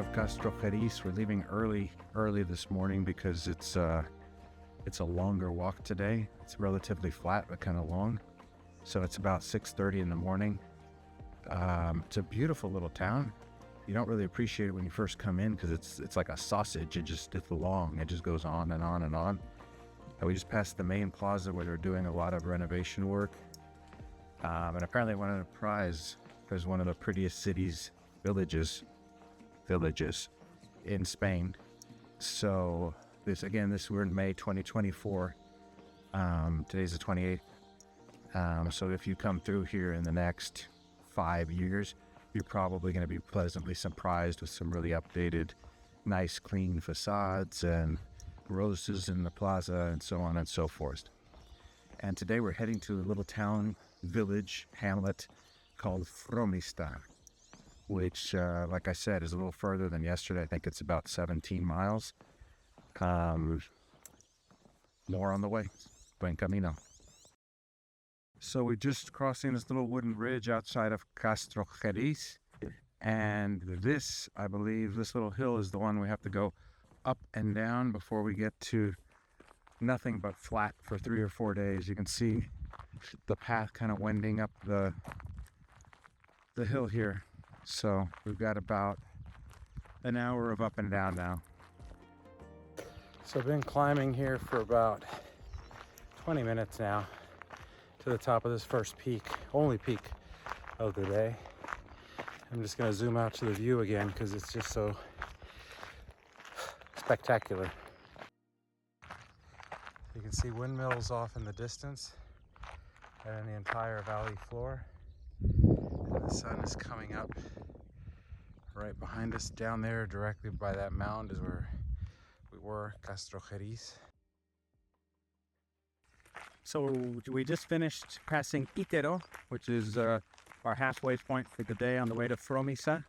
of Castrojeriz. We're leaving early this morning because it's a longer walk today. It's relatively flat but kind of long, so it's about 6:30 in the morning. It's a beautiful little town. You don't really appreciate it when you first come in because it's like a sausage. It's long. It just goes on and on and on. And we just passed the main plaza where they're doing a lot of renovation work, and apparently won a prize as one of the prettiest villages in Spain. So we're in May 2024. Today's the 28th. So if you come through here in the next 5 years, you're probably going to be pleasantly surprised with some really updated, nice, clean facades and roses in the plaza and so on and so forth. And today we're heading to a little town, village, hamlet called Frómista, which, like I said, is a little further than yesterday. I think it's about 17 miles. More on the way. Buen camino. So we're just crossing this little wooden bridge outside of Castrojeriz, and this, I believe, this little hill is the one we have to go up and down before we get to nothing but flat for 3 or 4 days. You can see the path kind of wending up the hill here. So we've got about an hour of up and down now. So I've been climbing here for about 20 minutes now to the top of this first peak, only peak of the day. I'm just going to zoom out to the view again because it's just so spectacular. You can see windmills off in the distance and the entire valley floor. And the sun is coming up right behind us. Down there directly by that mound is where we were, Castrojeriz. So we just finished passing 𝗬𝗟𝗏, which is our halfway point for the day on the way to Frómista.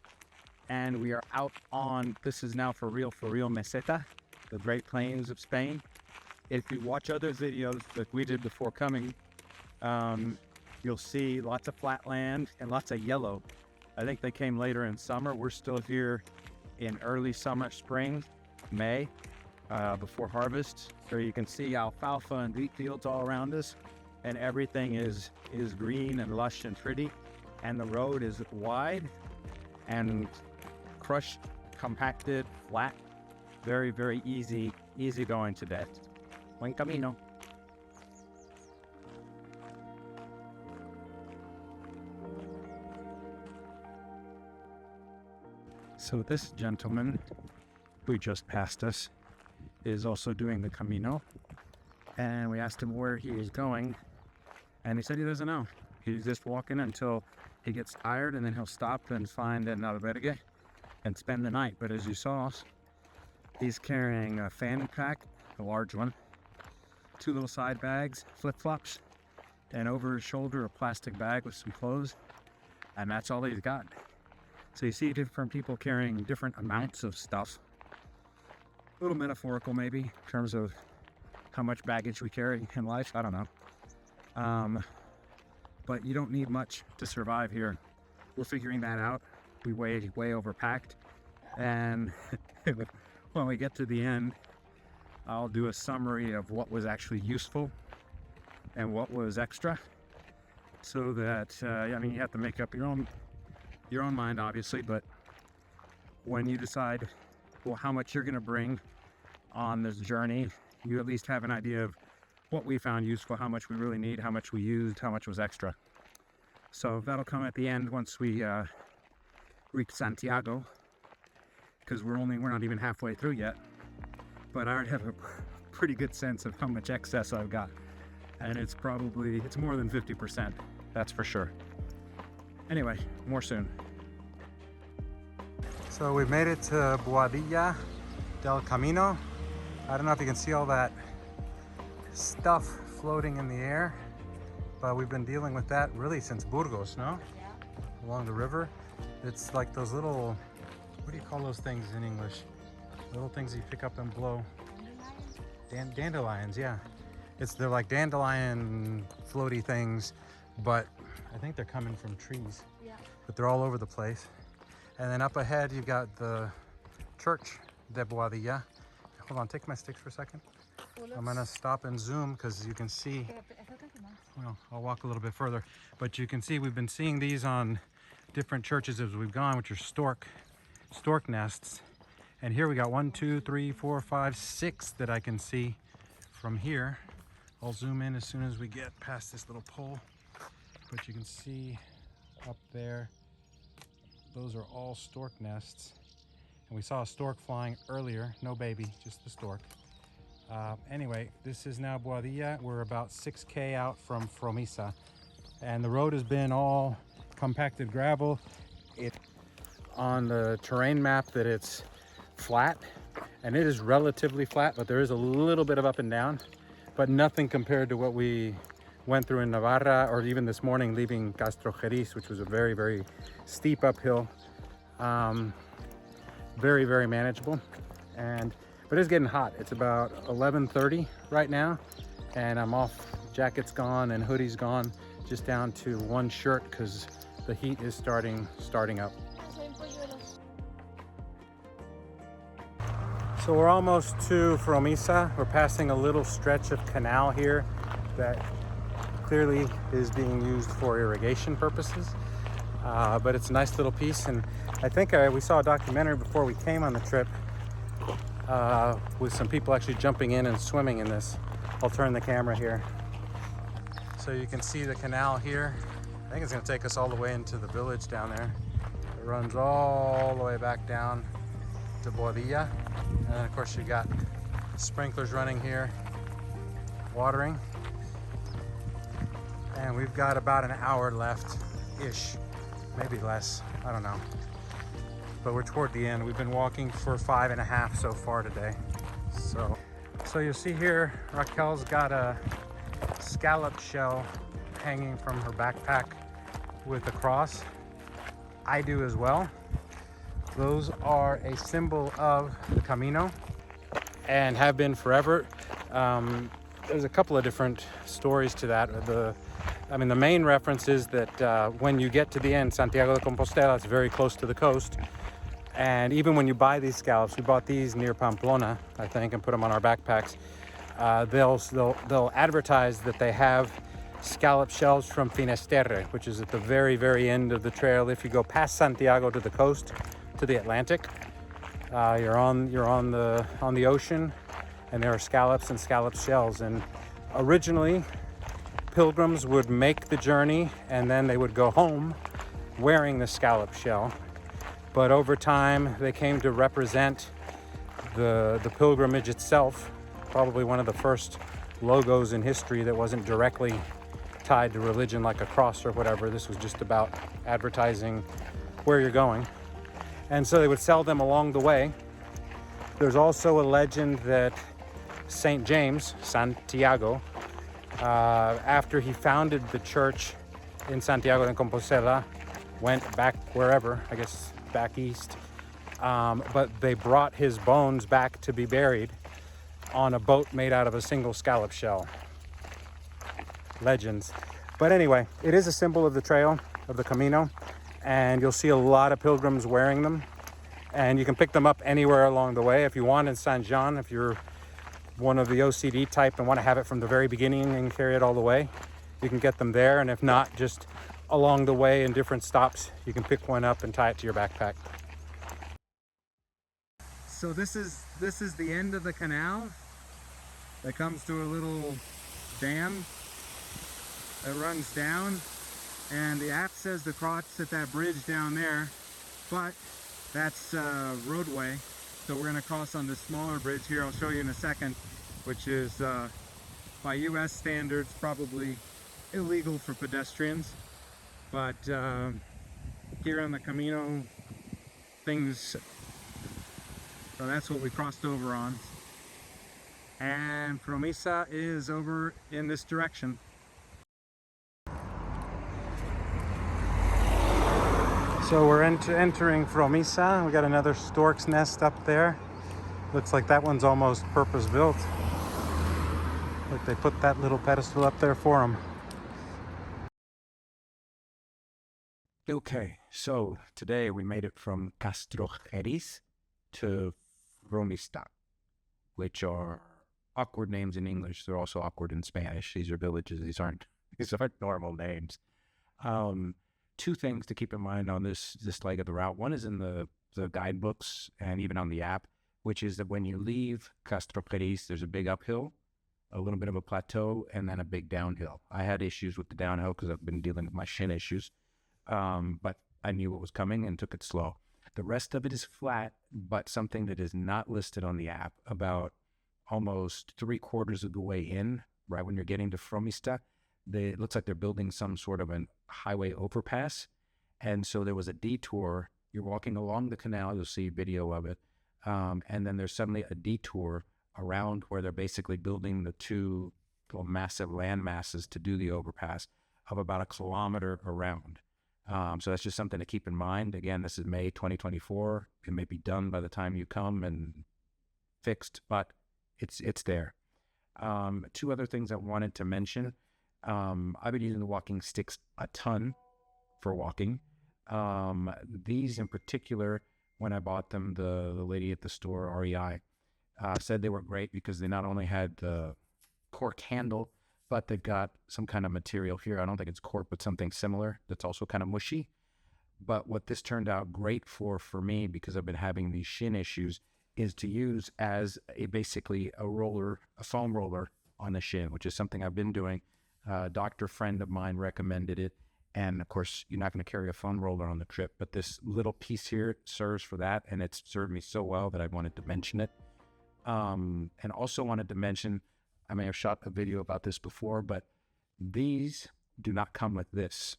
And we are out on, this is now for real, Meseta, the Great Plains of Spain. If you watch other videos that we did before coming, you'll see lots of flat land and lots of yellow. I think they came later in summer. We're still here in early summer, spring, May. Before harvest, so you can see alfalfa and wheat fields all around us, and everything is green and lush and pretty, and the road is wide and crushed, compacted, flat, very, very easy going today. Buen camino. So this gentleman who just passed us is also doing the Camino, and we asked him where he is going, and he said he doesn't know. He's just walking until he gets tired, and then he'll stop and find an albergue and spend the night. But as you saw, he's carrying a fanny pack, a large one, 2 little side bags, flip-flops, and over his shoulder a plastic bag with some clothes, and that's all he's got. So you see different people carrying different amounts of stuff. A little metaphorical maybe in terms of how much baggage we carry in life. I don't know. But you don't need much to survive here. We're figuring that out. We way overpacked. And when we get to the end, I'll do a summary of what was actually useful and what was extra. So that, you have to make up your own mind, obviously, but when you decide how much you're going to bring on this journey, you at least have an idea of what we found useful, how much we really need, how much we used, how much was extra. So that'll come at the end once we reach Santiago, because we're not even halfway through yet. But I already have a pretty good sense of how much excess I've got, and it's more than 50%, that's for sure. Anyway, more soon. So we made it to Boadilla del Camino. I don't know if you can see all that stuff floating in the air, but we've been dealing with that really since Burgos, no? Yeah. Along the river. It's like those little, what do you call those things in English? Little things you pick up and blow. Dandelions, yeah. They're like dandelion floaty things, but I think they're coming from trees. Yeah. But they're all over the place. And then up ahead, you've got the church de 𝗏𝗏𝗧𝗏. Hold on, take my sticks for a second. I'm gonna stop and zoom because you can see, well, I'll walk a little bit further, but you can see we've been seeing these on different churches as we've gone, which are stork nests. And here we got 1, 2, 3, 4, 5, 6 that I can see from here. I'll zoom in as soon as we get past this little pole, but you can see up there, those are all stork nests. And we saw a stork flying earlier, no baby, just the stork. Anyway, this is now 𝗏𝗏𝗧𝗏. We're about 6K out from Frómista, and the road has been all compacted gravel. It on the terrain map that it's flat, and it is relatively flat, but there is a little bit of up and down, but nothing compared to what we went through in Navarra, or even this morning leaving Castrojeriz, which was a very, very steep uphill. Very, very manageable. But it's getting hot. It's about 11:30 right now, and I'm off. Jacket's gone and hoodie's gone, just down to one shirt because the heat is starting up. So we're almost to Frómista. We're passing a little stretch of canal here that clearly is being used for irrigation purposes, but it's a nice little piece. And I think we saw a documentary before we came on the trip with some people actually jumping in and swimming in this. I'll turn the camera here so you can see the canal here. I think it's going to take us all the way into the village down there. It runs all the way back down to 𝗏𝗏𝗧𝗏, and then of course you got sprinklers running here watering, and we've got about an hour left ish, maybe less, I don't know, but we're toward the end. We've been walking for 5.5 so far today. So you'll see here Raquel's got a scallop shell hanging from her backpack with a cross. I do as well. Those are a symbol of the Camino and have been forever. There's a couple of different stories to that. The main reference is that when you get to the end, Santiago de Compostela, it's very close to the coast. And even when you buy these scallops, we bought these near Pamplona, I think, and put them on our backpacks. They'll advertise that they have scallop shells from Finisterre, which is at the very, very end of the trail. If you go past Santiago to the coast, to the Atlantic, you're on the ocean, and there are scallops and scallop shells. And originally, pilgrims would make the journey, and then they would go home wearing the scallop shell. But over time, they came to represent the pilgrimage itself. Probably one of the first logos in history that wasn't directly tied to religion like a cross or whatever. This was just about advertising where you're going. And so they would sell them along the way. There's also a legend that St. James, Santiago, after he founded the church in Santiago de Compostela, went back wherever, I guess back east, but they brought his bones back to be buried on a boat made out of a single scallop shell. Legends. But anyway, it is a symbol of the trail, of the Camino, and you'll see a lot of pilgrims wearing them, and you can pick them up anywhere along the way. If you want in Saint Jean, if you're one of the OCD type and want to have it from the very beginning and carry it all the way, you can get them there. And if not, just along the way in different stops, you can pick one up and tie it to your backpack. So this is the end of the canal that comes to a little dam that runs down, and the app says the cross at that bridge down there, but that's roadway, so we're going to cross on this smaller bridge here. I'll show you in a second, which is by US standards probably illegal for pedestrians, but here on the Camino things, so that's what we crossed over on. And Frómista is over in this direction. So we're entering Frómista. We got another stork's nest up there. Looks like that one's almost purpose built. Like they put that little pedestal up there for them. Okay, so today we made it from Castrojeriz to Frómista, which are awkward names in English. They're also awkward in Spanish. These are villages. These aren't normal names. Two things to keep in mind on this leg of the route. One is in the guidebooks and even on the app, which is that when you leave Castrojeriz, there's a big uphill, a little bit of a plateau, and then a big downhill. I had issues with the downhill because I've been dealing with my shin issues, but I knew what was coming and took it slow. The rest of it is flat, but something that is not listed on the app, about almost 3/4 of the way in, right when you're getting to Frómista, it looks like they're building some sort of a highway overpass. And so there was a detour. You're walking along the canal, you'll see video of it. And then there's suddenly a detour around where they're basically building the two massive land masses to do the overpass of about 1 kilometer around. So that's just something to keep in mind. Again, this is May 2024. It may be done by the time you come and fixed, but it's there. Two other things I wanted to mention. I've been using the walking sticks a ton for walking. These in particular, when I bought them, the lady at the store, REI, said they were great because they not only had the cork handle, but they've got some kind of material here. I don't think it's cork, but something similar that's also kind of mushy. But what this turned out great for me, because I've been having these shin issues, is to use as basically a roller, a foam roller on the shin, which is something I've been doing. A doctor friend of mine recommended it. And of course, you're not going to carry a foam roller on the trip, but this little piece here serves for that. And it's served me so well that I wanted to mention it. And also wanted to mention, I may have shot a video about this before, but these do not come with this.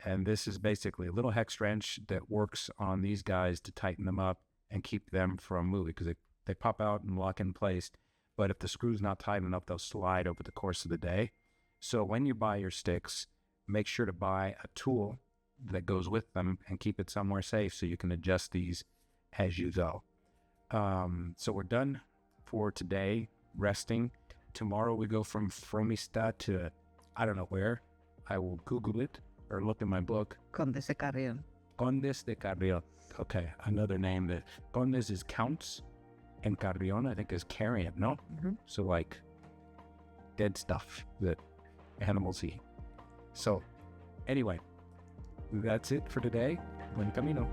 And this is basically a little hex wrench that works on these guys to tighten them up and keep them from moving, because they pop out and lock in place. But if the screw's not tight enough, they'll slide over the course of the day. So when you buy your sticks, make sure to buy a tool that goes with them and keep it somewhere safe so you can adjust these as you go. So we're done for today, resting. Tomorrow we go from Frómista to I don't know where. I will Google it or look in my book. Condes de Carrión. Condes de Carrión. Okay, another name that Condes is counts and Carrión I think is carrion, no? Mm-hmm. So like dead stuff that animals eat. So anyway, that's it for today. Buen camino.